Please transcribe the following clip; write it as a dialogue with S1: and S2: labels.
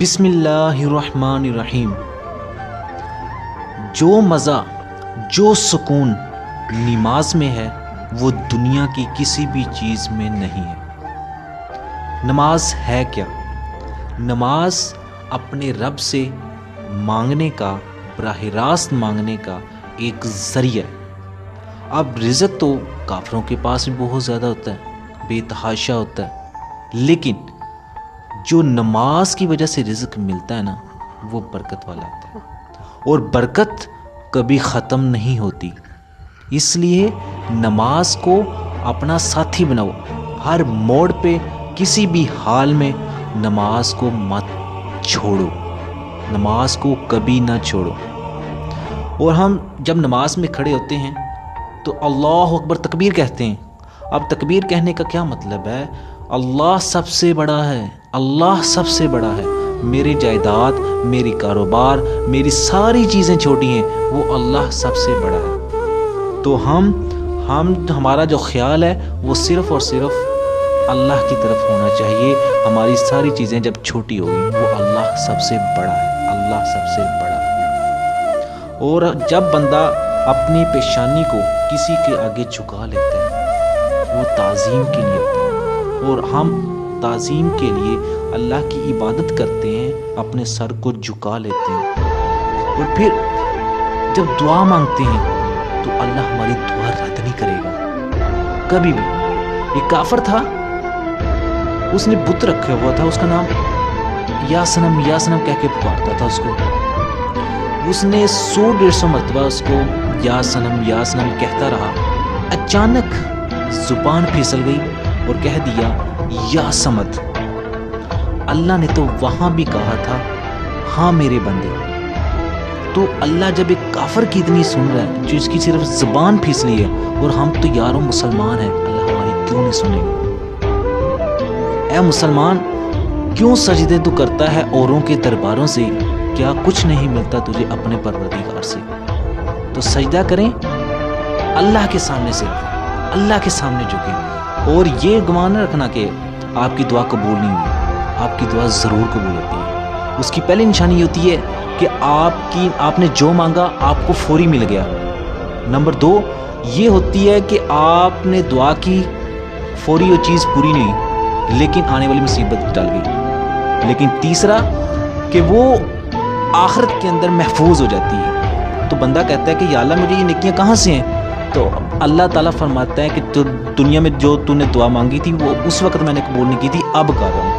S1: بسم اللہ الرحمن الرحیم۔ جو مزہ، جو سکون نماز میں ہے وہ دنیا کی کسی بھی چیز میں نہیں ہے۔ نماز ہے کیا؟ نماز اپنے رب سے مانگنے کا، براہ راست مانگنے کا ایک ذریعہ ہے۔ اب رزق تو کافروں کے پاس بھی بہت زیادہ ہوتا ہے، بے تحاشا ہوتا ہے، لیکن جو نماز کی وجہ سے رزق ملتا ہے نا، وہ برکت والا ہوتا ہے، اور برکت کبھی ختم نہیں ہوتی۔ اس لیے نماز کو اپنا ساتھی بناؤ، ہر موڑ پہ، کسی بھی حال میں نماز کو مت چھوڑو، نماز کو کبھی نہ چھوڑو۔ اور ہم جب نماز میں کھڑے ہوتے ہیں تو اللہ اکبر تکبیر کہتے ہیں۔ اب تکبیر کہنے کا کیا مطلب ہے؟ اللہ سب سے بڑا ہے، اللہ سب سے بڑا ہے، میری جائیداد، میری کاروبار، میری ساری چیزیں چھوٹی ہیں، وہ اللہ سب سے بڑا ہے۔ تو ہمارا جو خیال ہے وہ صرف اور صرف اللہ کی طرف ہونا چاہیے۔ ہماری ساری چیزیں جب چھوٹی ہوگی، وہ اللہ سب سے بڑا ہے، اللہ سب سے بڑا ہے۔ اور جب بندہ اپنی پیشانی کو کسی کے آگے جھکا لیتا ہے، وہ تعظیم کے لیے ہوتا ہے، اور ہم تعظیم کے لیے اللہ کی عبادت کرتے ہیں، اپنے سر کو جھکا لیتے ہیں، اور پھر جب دعا مانگتے ہیں تو اللہ ہماری دعا رد نہیں کرے گا کبھی بھی۔ ایک کافر تھا، اس نے بت رکھا ہوا تھا، اس کا نام یا صنم یا صنم کہہ کے پکارتا تھا اس کو۔ اس نے 100-150 مرتبہ اس کو یا صنم کہتا رہا۔ اچانک زبان پھسل گئی اور کہہ دیا یا صمد۔ اللہ نے تو وہاں بھی کہا تھا ہاں میرے بندے۔ تو اللہ جب ایک کافر کی اتنی سن رہا ہے، جو اس کی صرف زبان پھسلی ہے، اور ہم تو یاروں مسلمان ہیں، اللہ ہماری کیوں نہیں سنے گا؟ اے مسلمان، کیوں سجدے تو کرتا ہے اوروں کے درباروں سے؟ کیا کچھ نہیں ملتا تجھے اپنے پروردگار سے؟ تو سجدہ کریں اللہ کے سامنے، صرف اللہ کے سامنے جھکیں، اور یہ گمان نہ رکھنا کہ آپ کی دعا قبول نہیں ہوئی۔ آپ کی دعا ضرور قبول ہوتی ہے۔ اس کی پہلی نشانی یہ ہوتی ہے کہ آپ نے جو مانگا آپ کو فوری مل گیا۔ نمبر 2 یہ ہوتی ہے کہ آپ نے دعا کی، فوری وہ چیز پوری نہیں، لیکن آنے والی مصیبت ٹل گئی۔ لیکن تیسرا کہ وہ آخرت کے اندر محفوظ ہو جاتی ہے۔ تو بندہ کہتا ہے کہ یا اللہ مجھے یہ نیکیاں کہاں سے ہیں؟ تو اللہ تعالیٰ فرماتا ہے کہ دنیا میں جو تو نے دعا مانگی تھی وہ اس وقت میں نے قبول نہیں کی تھی، اب کر رہا ہوں۔